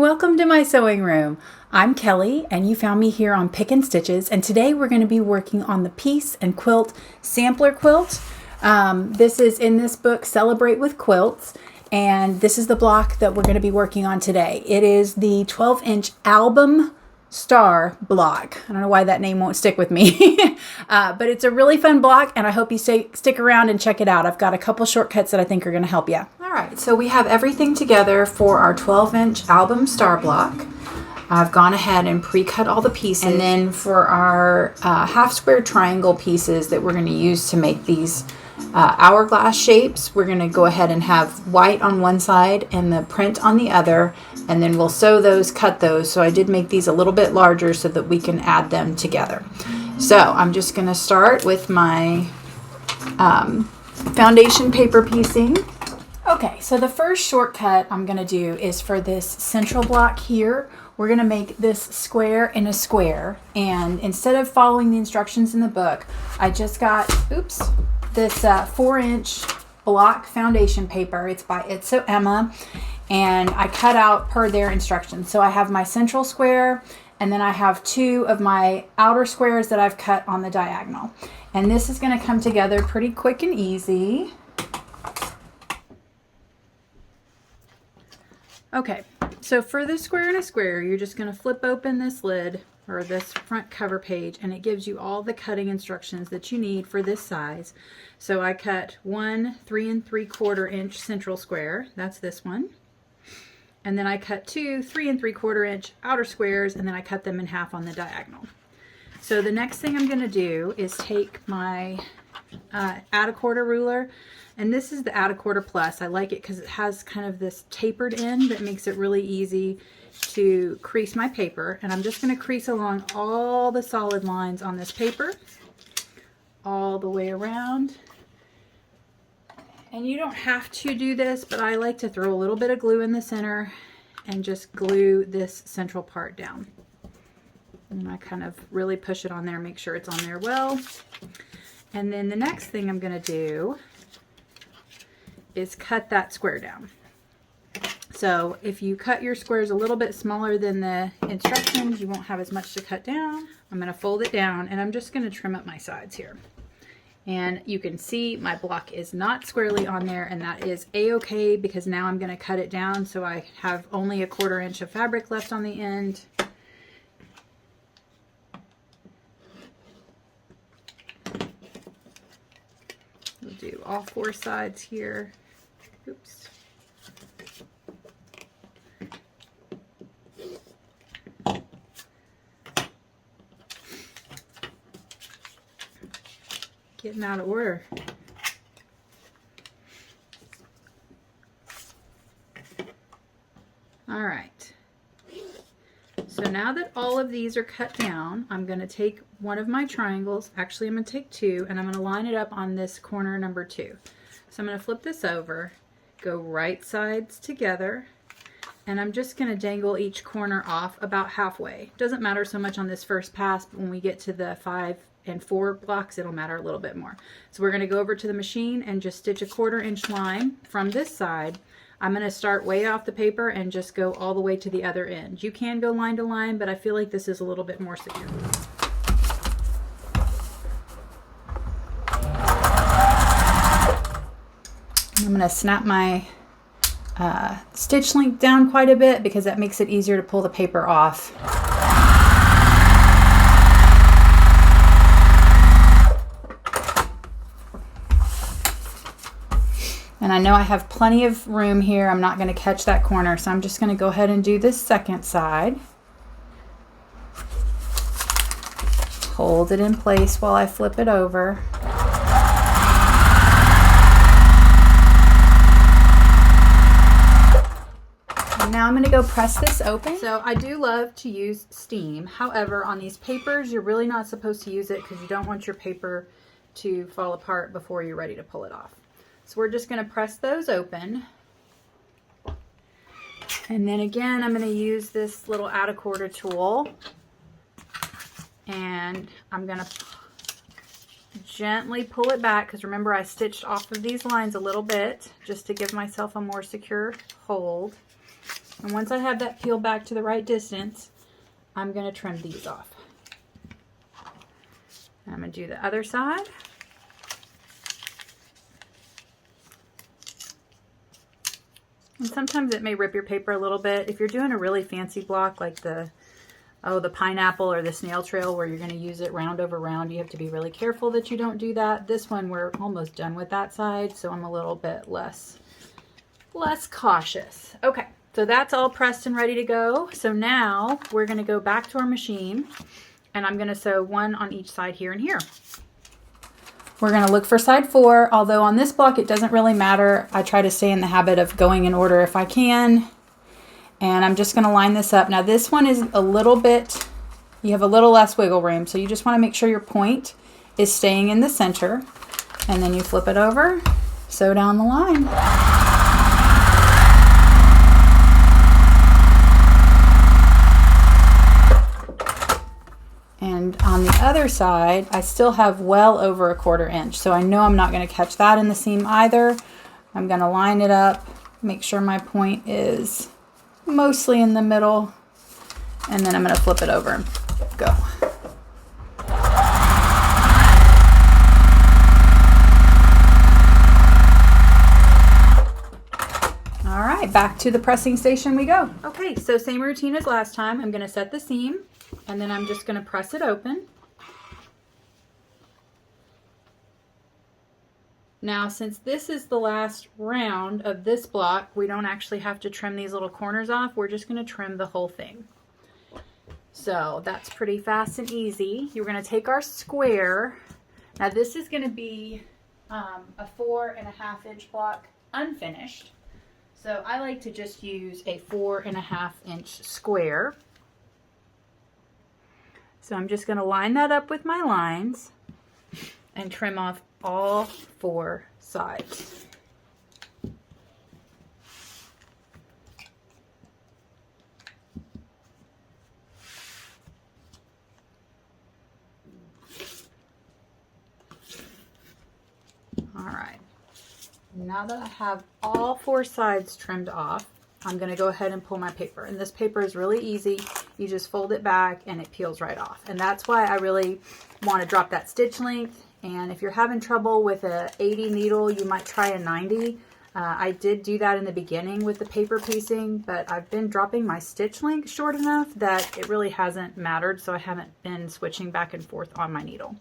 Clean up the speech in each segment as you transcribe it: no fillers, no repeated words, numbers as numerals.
Welcome to my sewing room. I'm Kelly and you found me here on Pick and Stitches, and today we're going to be working on the Piece and Quilt Sampler quilt. This is in this book, Celebrate with Quilts, and this is the block that we're going to be working on today. It is the 12-inch album star block. I don't know why that name won't stick with me, but it's a really fun block and I hope you stick around and check it out. I've got a couple shortcuts that I think are going to help you. All right, so we have everything together for our 12-inch album star block. I've gone ahead and pre-cut all the pieces, and then for our half square triangle pieces that we're going to use to make these hourglass shapes, we're going to go ahead and have white on one side and the print on the other, and then we'll sew those, cut those. So I did make these a little bit larger so that we can add them together. So I'm just going to start with my foundation paper piecing. Okay, so the first shortcut I'm going to do is for this central block here. We're going to make this square in a square, and instead of following the instructions in the book, I just got, this 4-inch block foundation paper. It's by It's So Emma, and I cut out per their instructions. So I have my central square, and then I have 2 of my outer squares that I've cut on the diagonal. And this is going to come together pretty quick and easy. Okay, so for the square in a square, you're just going to flip open this lid or this front cover page, and it gives you all the cutting instructions that you need for this size. So I cut one 3 3/4 inch central square. That's this one. And then I cut 2 3 3/4 inch outer squares, and then I cut them in half on the diagonal. So the next thing I'm going to do is take my add a quarter ruler, and this is the add a quarter plus. I like it because it has kind of this tapered end that makes it really easy to crease my paper. And I'm just going to crease along all the solid lines on this paper all the way around. And you don't have to do this, but I like to throw a little bit of glue in the center and just glue this central part down. And I kind of really push it on there, make sure it's on there well. And then the next thing I'm going to do is cut that square down. So if you cut your squares a little bit smaller than the instructions, you won't have as much to cut down. I'm going to fold it down, and I'm just going to trim up my sides here. And you can see my block is not squarely on there, and that is a-okay because now I'm going to cut it down so I have only a 1/4 inch of fabric left on the end. We'll do all 4 sides here. Oops. Getting out of order. All right. So now that all of these are cut down, I'm going to take one of my triangles. Actually, I'm going to take 2, and I'm going to line it up on this corner number 2. So I'm going to flip this over, go right sides together, and I'm just going to dangle each corner off about halfway. Doesn't matter so much on this first pass, but when we get to the 5 and 4 blocks, it'll matter a little bit more. So we're going to go over to the machine and just stitch a 1/4 inch line from this side. I'm going to start way off the paper and just go all the way to the other end. You can go line to line, but I feel like this is a little bit more secure. I'm going to snap my stitch length down quite a bit because that makes it easier to pull the paper off. And I know I have plenty of room here. I'm not going to catch that corner, so I'm just going to go ahead and do this second side. Hold it in place while I flip it over. And now I'm going to go press this open. So I do love to use steam. However, on these papers, you're really not supposed to use it because you don't want your paper to fall apart before you're ready to pull it off. So we're just going to press those open. And then again, I'm going to use this little add a quarter tool. And I'm going to gently pull it back because remember I stitched off of these lines a little bit just to give myself a more secure hold. And once I have that peeled back to the right distance, I'm going to trim these off. I'm going to do the other side. And sometimes it may rip your paper a little bit. If you're doing a really fancy block like the pineapple or the snail trail where you're going to use it round over round, you have to be really careful that you don't do that. This one, we're almost done with that side, so I'm a little bit less cautious. Okay, so that's all pressed and ready to go. So now we're going to go back to our machine, and I'm going to sew one on each side here and here. We're going to look for side 4, although on this block it doesn't really matter. I try to stay in the habit of going in order if I can. And I'm just going to line this up. Now this one is a little bit, you have a little less wiggle room, so you just want to make sure your point is staying in the center. And then you flip it over, sew down the line. And on the other side, I still have well over a 1/4 inch, so I know I'm not going to catch that in the seam either. I'm going to line it up, make sure my point is mostly in the middle, and then I'm going to flip it over and go. All right, back to the pressing station we go. Okay, so same routine as last time. I'm going to set the seam, and then I'm just going to press it open. Now, since this is the last round of this block, we don't actually have to trim these little corners off. We're just going to trim the whole thing. So that's pretty fast and easy. You're going to take our square. Now this is going to be a 4.5 inch block unfinished. So I like to just use a 4.5 inch square. So I'm just going to line that up with my lines and trim off all 4 sides. All right. Now that I have all 4 sides trimmed off, I'm going to go ahead and pull my paper. And this paper is really easy. You just fold it back and it peels right off. And that's why I really want to drop that stitch length. And if you're having trouble with a 80 needle, you might try a 90. I did do that in the beginning with the paper piecing, but I've been dropping my stitch length short enough that it really hasn't mattered. So I haven't been switching back and forth on my needle.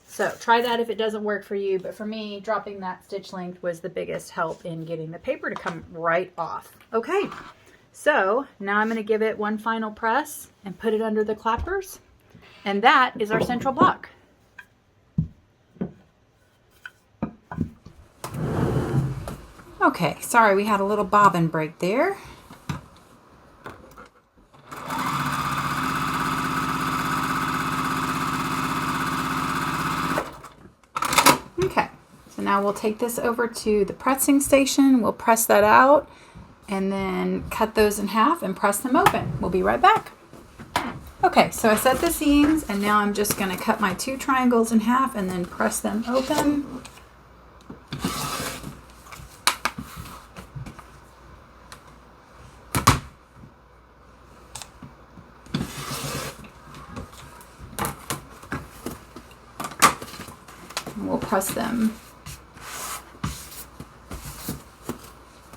So try that if it doesn't work for you, but for me, dropping that stitch length was the biggest help in getting the paper to come right off. Okay, so now I'm going to give it one final press and put it under the clappers, and that is our central block. Okay, sorry we had a little bobbin break there. Okay, so now we'll take this over to the pressing station. We'll press that out and then cut those in half and press them open. We'll be right back. Okay, so I set the seams and now I'm just going to cut my 2 triangles in half and then press them open. We'll press them.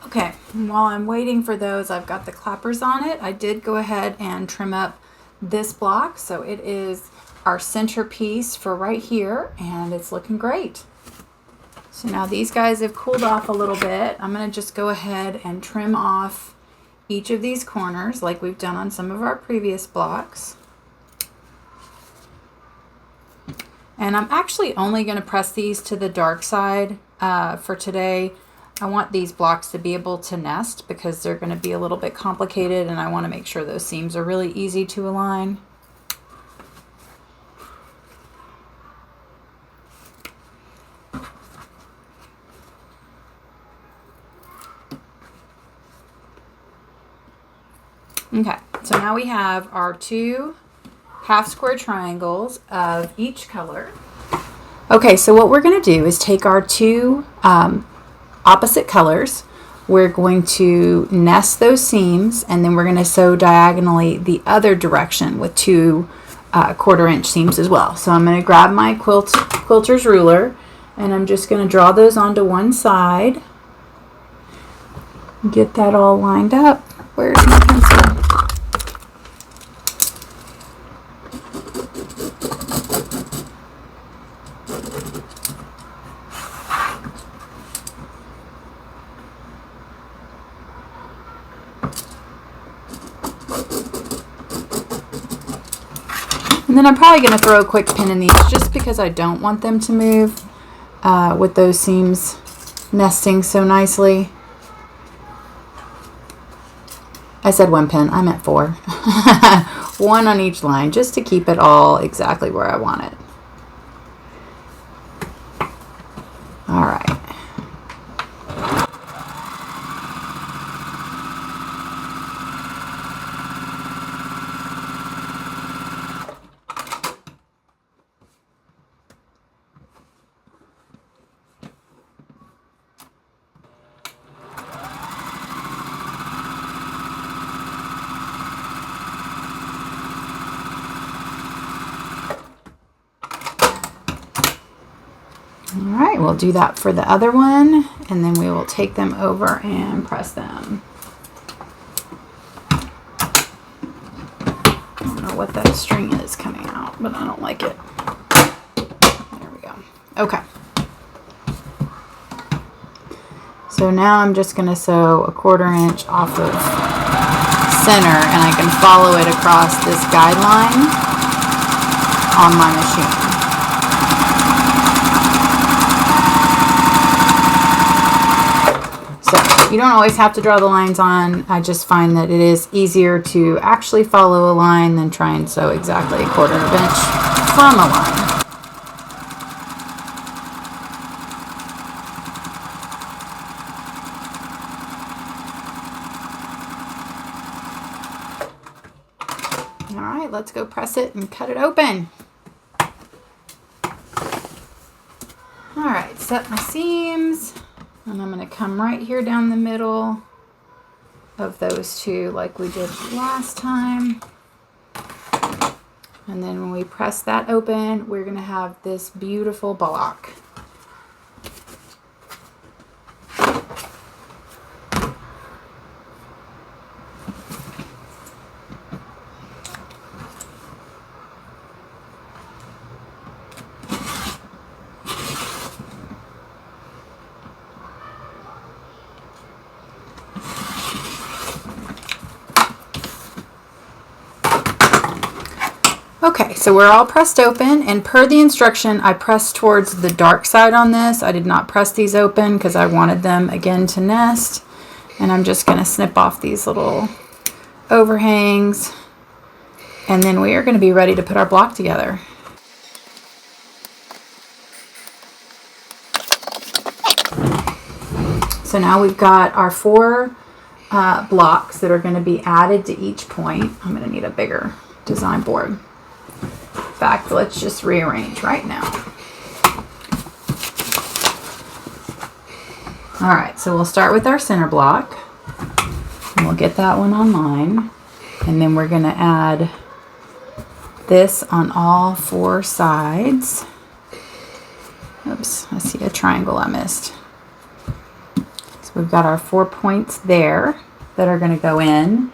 Okay, and while I'm waiting for those, I've got the clappers on it. I did go ahead and trim up this block, so it is our centerpiece for right here, and it's looking great. So now these guys have cooled off a little bit. I'm going to just go ahead and trim off each of these corners like we've done on some of our previous blocks. And I'm actually only going to press these to the dark side for today. I want these blocks to be able to nest because they're going to be a little bit complicated, and I want to make sure those seams are really easy to align. Okay, so now we have our 2 half square triangles of each color. Okay, so what we're going to do is take our 2 opposite colors. we're going to nest those seams, and then we're going to sew diagonally the other direction with 2 1/4 inch seams as well. So I'm going to grab my quilter's ruler, and I'm just going to draw those onto one side. Get that all lined up. Where's my pencil? And then I'm probably going to throw a quick pin in these just because I don't want them to move with those seams nesting so nicely. I said 1 pin, I meant 4. 1 on each line just to keep it all exactly where I want it. All right. Alright, we'll do that for the other one, and then we will take them over and press them. I don't know what that string is coming out, but I don't like it. There we go. Okay. So now I'm just going to sew a 1/4 inch off of center, and I can follow it across this guideline on my machine. You don't always have to draw the lines on. I just find that it is easier to actually follow a line than try and sew exactly a 1/4 inch from a line. All right, let's go press it and cut it open. All right, set my seams. And I'm going to come right here down the middle of those 2 like we did last time. And then when we press that open, we're going to have this beautiful block. Okay, so we're all pressed open, and per the instruction, I pressed towards the dark side on this. I did not press these open because I wanted them again to nest. And I'm just going to snip off these little overhangs, and then we are going to be ready to put our block together. So now we've got our 4 blocks that are going to be added to each point. I'm going to need a bigger design board. In fact, let's just rearrange right now. All right, so we'll start with our center block, and we'll get that one online, and then we're going to add this on all 4 sides. Oops, I see a triangle I missed. So we've got our 4 points there that are going to go in.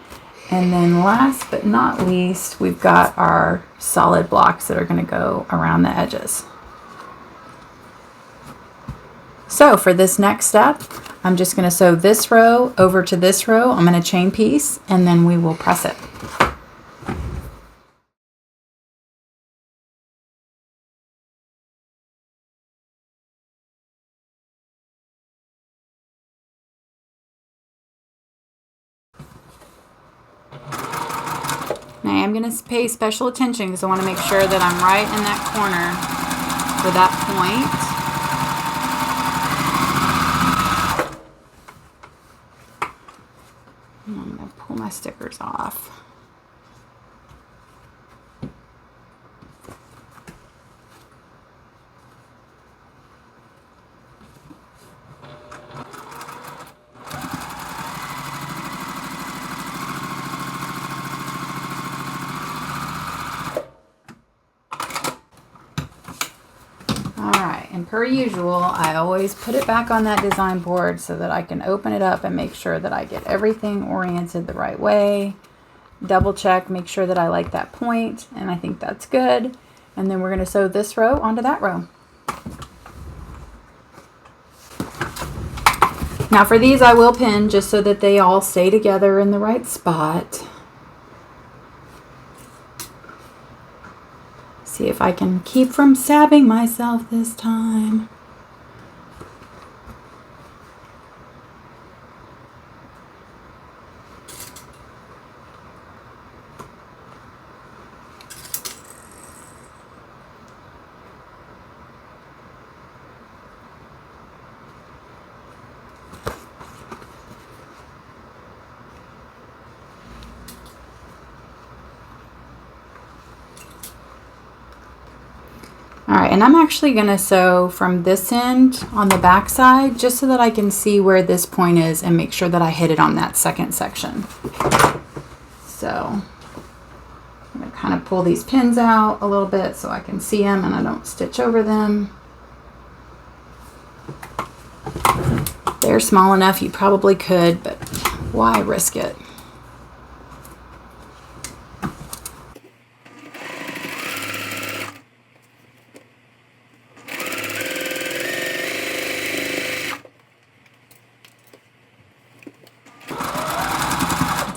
And then last but not least, we've got our solid blocks that are going to go around the edges. So for this next step, I'm just going to sew this row over to this row. I'm going to chain piece, and then we will press it. Now I'm going to pay special attention because I want to make sure that I'm right in that corner for that point. And I'm going to pull my stickers off. per usual, I always put it back on that design board so that I can open it up and make sure that I get everything oriented the right way. Double check, make sure that I like that point, and I think that's good. And then we're going to sew this row onto that row. Now for these I will pin just so that they all stay together in the right spot. See if I can keep from stabbing myself this time. Alright, and I'm actually going to sew from this end on the back side just so that I can see where this point is and make sure that I hit it on that second section. So I'm going to kind of pull these pins out a little bit so I can see them and I don't stitch over them. They're small enough you probably could, but why risk it?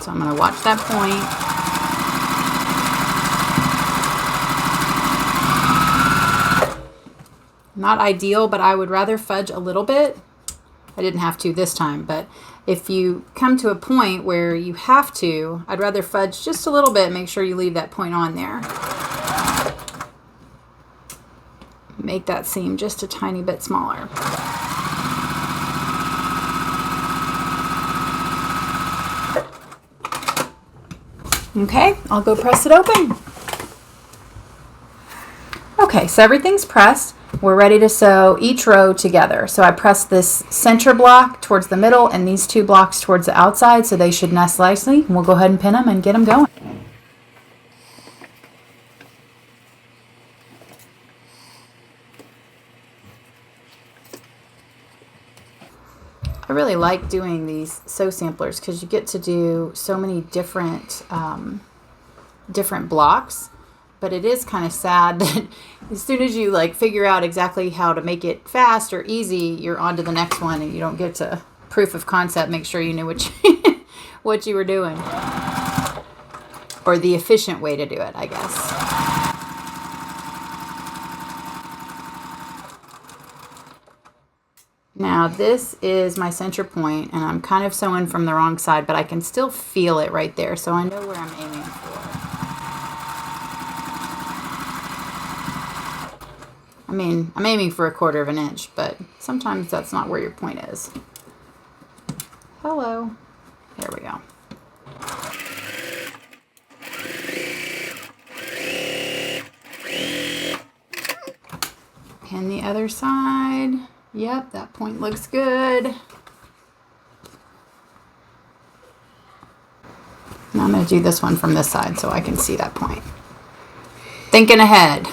So I'm going to watch that point. Not ideal, but I would rather fudge a little bit. I didn't have to this time, but if you come to a point where you have to, I'd rather fudge just a little bit. Make sure you leave that point on there. Make that seam just a tiny bit smaller. Okay, I'll go press it open. Okay, so everything's pressed. We're ready to sew each row together. So I pressed this center block towards the middle and these two blocks towards the outside, so they should nest nicely. We'll go ahead and pin them and get them going. I really like doing these sew samplers because you get to do so many different different blocks, but it is kind of sad that as soon as you like figure out exactly how to make it fast or easy, you're on to the next one and you don't get to proof of concept, make sure you knew what you were doing, or the efficient way to do it, I guess. Now this is my center point and I'm kind of sewing from the wrong side, but I can still feel it right there, so I know where I'm aiming for. I mean, I'm aiming for 1/4 of an inch, but sometimes that's not where your point is. Hello. There we go. Pin the other side. Yep, that point looks good. Now I'm going to do this one from this side so I can see that point. Thinking ahead.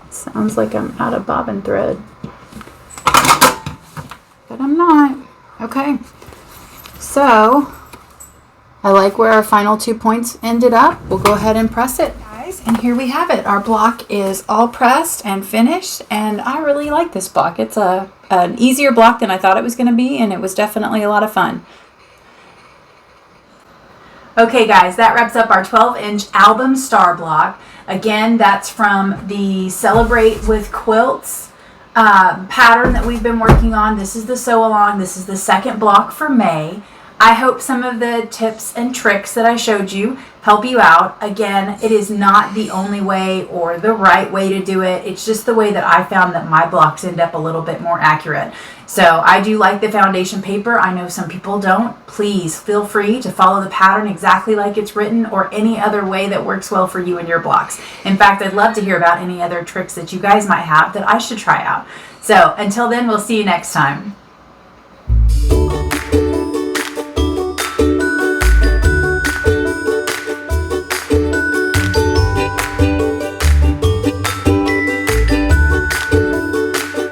Sounds like I'm out of bobbin thread, but I'm not. Okay, so I like where our final 2 points ended up. We'll go ahead and press it, guys, and here we have it. Our block is all pressed and finished, and I really like this block. It's an easier block than I thought it was going to be, and it was definitely a lot of fun. Okay guys, that wraps up our 12-inch album star block. Again, that's from the Celebrate with Quilts pattern that we've been working on. This is the sew along. This is the second block for May. I hope some of the tips and tricks that I showed you help you out. Again, it is not the only way or the right way to do it. It's just the way that I found that my blocks end up a little bit more accurate. So I do like the foundation paper. I know some people don't. Please feel free to follow the pattern exactly like it's written or any other way that works well for you and your blocks. In fact, I'd love to hear about any other tricks that you guys might have that I should try out. So until then, we'll see you next time.